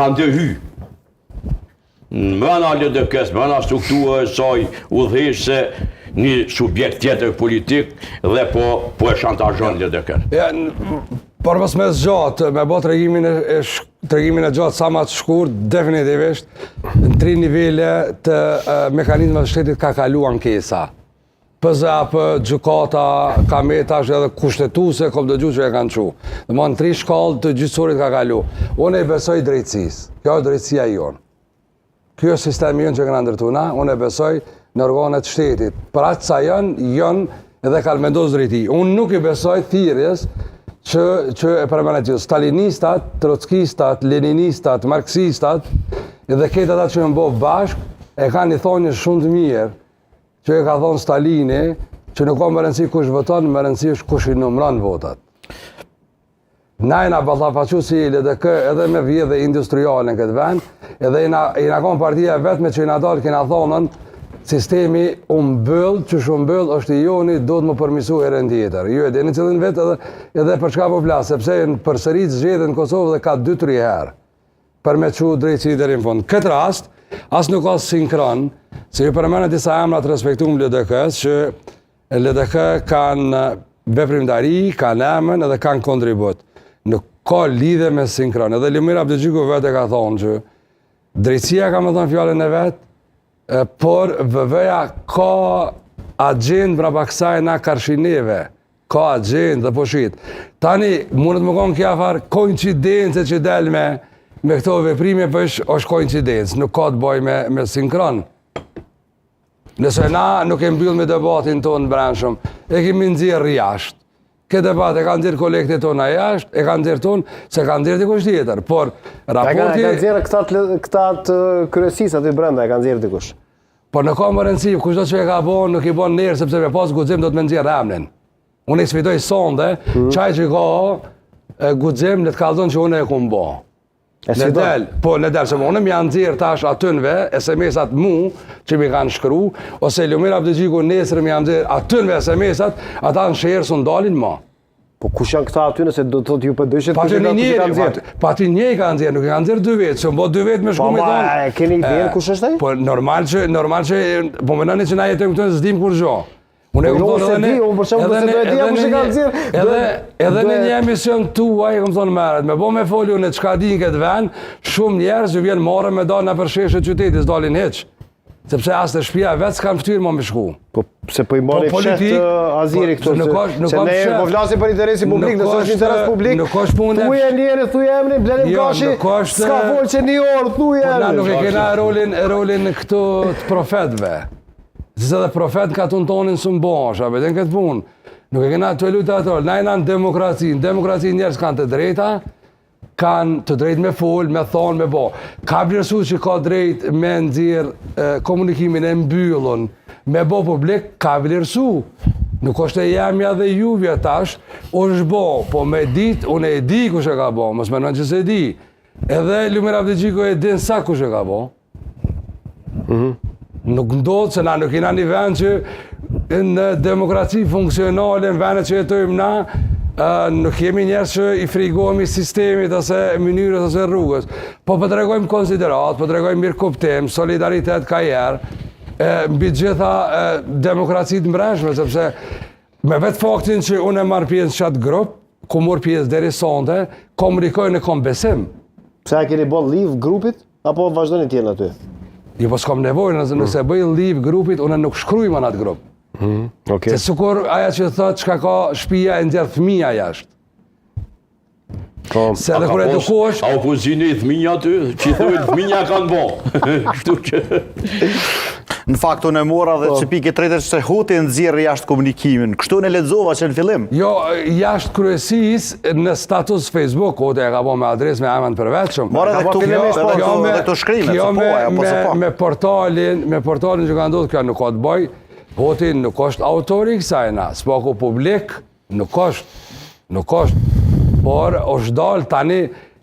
kanë të hy. Mëna LDK-s, mëna struktura e saj udhëheq se një subjekt tjetër politik dhe po e shantazhon LDK-n. Por mos me zgjatë, me bë tregimin e gjatë sa më të shkurt, definitivisht në 3 nivele të mekanizmave të shtetit ka kalu ankesa. PZAP, gjykata, kameta është edhe kushtetuese, kom dëgju që e kanë qu. Dhe më në 3 shkallë të gjyqësorit ka kalu. Unë e besoj drejtësisë. Kjo është drejtësia jonë. Kjo është sistemi jonë që këna ndërtuna, unë e besoj në organet shtetit. Për atë sa janë edhe kanë vendosur drejti. Unë nuk i besoj thirrjes që e përmenet gjithë. Stalinistat, trockistat, leninistat, marxistat, edhe këtë ata që në bo bashkë, e kanë i thonjë shumë të mirë, që e ka thonë Stalini, që nuk ka më rëndësi kush voton, më rëndësi është kush i numëron votat. Na i na ballafaqu si LDK edhe me vjedhje industriale në këtë vend, edhe i na kon partia vetme që i na dalë kena thonën, sistemi umbyll, që shumë mbyll është i joni, do të më përmisu herën tjetër. Ju e dini cilin vetë edhe për çka po flas, sepse në përsërit zgjedhjen në Kosovë dhe ka 2-3 herë për me çu drejtësi deri në fund. Këtë rast, as nuk ka sinkron, se ju përmenë disa emra të respektuar LDK-s, që LDK kanë veprimtari, kanë emën edhe kanë kontribut. Nuk ka lidhe me sinkron. Edhe Lumir Abdixhiku vetë ka thonë që drejtësia ka më thonë fjallën e vetë, por VV-ja ka agent brapa kësaj na karshineve, ka agent dhe poshit. Tani, mundet më konë kja farë koincidence që del me këto veprime, për është koincidence, nuk ka të boj me sinkron. Nëse na nuk e mbyll me debatin tonë brendshëm, e kemi nxjerrë jashtë. Këtë debat e kanë nxjerrë kolektet tona jashtë, e kanë nxjerrë tonë, se kanë nxjerrë dikush tjetër. Por raporti... E kanë nxjerrë këta të kryesisë aty brenda, e kanë nxjerrë dikush. Por në ka më rëndësi, kushdo që e ka bon, nuk i bon njerë, sepse me pas guxim do të me nxjerrë emnin. Unë i sfidoj sonde, qaj që ka guxim, le të kallzon që unë e kum bo. Në del, se unë më janë nxjerrë tash atynve, SMS-at mu, që mi kanë shkru, ose Lumir Abdixhiku nesër më janë nxjerrë atynve SMS-at, ata në shërë së ndalin ma. Po kush janë këta aty nëse do të thotë ju për dëshit kush e kanë nxjerrë? Pa ti një i kanë nxjerrë, nuk i kanë nxjerrë 2 vetë, se mbo 2 vetë me shku me thonë. Po ma, keni idenë kush është ai? Po normal që, po mendoni që na jetojmë këtu s'dim kur gjo. Unë e kupton edhe unë për shembull se do e dija kush e ka nxjerrë. Edhe në një emision tuaj, kam thonë merret, me bë me folju në çka din këtë vend, shumë njerëz që vjen marrë me dalë nëpër sheshe qytetit, s'dalin hiç. Sepse as të shtëpia vetë s'kan ftyrë më me shku. Po se po i marrin fshet Aziri këtu. Se ne po flasim për interesin publik, nëse është interes publik. Nuk ka punë. Thuaj njerëz, thuaj emrin, Blenim Gashi. S'ka folë që një orë, thuaj emrin. Na nuk e kena rolin këtu të profetëve. Se edhe profet ka tonin së mbash, a vetën këtë punë. Nuk e kena të lutë ato. Na jena në demokraci. Në demokraci njerëz kanë të drejta, kanë të drejt me fol, me thonë, me bo. Ka vlerësu që ka drejt me nxjerrë komunikimin e mbyllun, me bo publik, ka vlerësu. Nuk është e jamja dhe juvja tash, është bo, po me dit, unë e di kush e ka bo, mos menon që se di. Edhe Lumir Abdixhiku e din sa kush e ka bo. Nuk ndodhë se na nuk jena një vend që në demokraci funksionale, në vendet që jetojmë na, nuk jemi njerëz që i frigohemi sistemit ose mënyrës ose rrugës, po tregojmë konsiderat, po tregojmë mirëkuptim, solidaritet ka herë, mbi gjitha demokracitë mbrëmshme, sepse me vetë faktin që unë e marr pjesë në çat grup, ku mor pjesë deri sonte, komunikoj në kom besim. Pse a keni bën live grupit apo vazhdoni të jeni aty? Jo, po s'kam nevojë, nëse bëj live grupit, unë nuk shkruaj në atë grup. Se sikur aja që thot çka ka shtëpia e nxjerr fëmia jashtë. Se edhe kur edukohesh, a opozicioni i fëmijë aty, që thonë fëmia kanë bë. Kështu që në fakt unë e mora dhe që pikë tretër se Huti nxjerr jashtë komunikimin. Kështu në lexova që në fillim. Jo, jashtë kryesisë në status Facebook, Huti e ka bën me adresë me emrin përvetshëm. Mora edhe këto shkrimet, me portalin që ka ndodhur kjo nuk ka të bëj. Huti nuk është autori i kësaj na, spaku publik, nuk është. Por është dalë tani,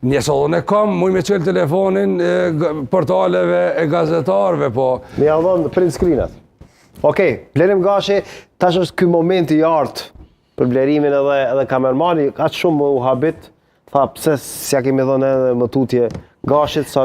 njësë edhe në kam, muj me qëllë telefonin portaleve e gazetarve, po... Me javon print screenat. Okej, Blenim Gashi, tash është ky moment i artë për blerimin edhe kamermani, ka shumë u habit, tha pse s'ja kemi dhënë edhe më tutje Gashit sa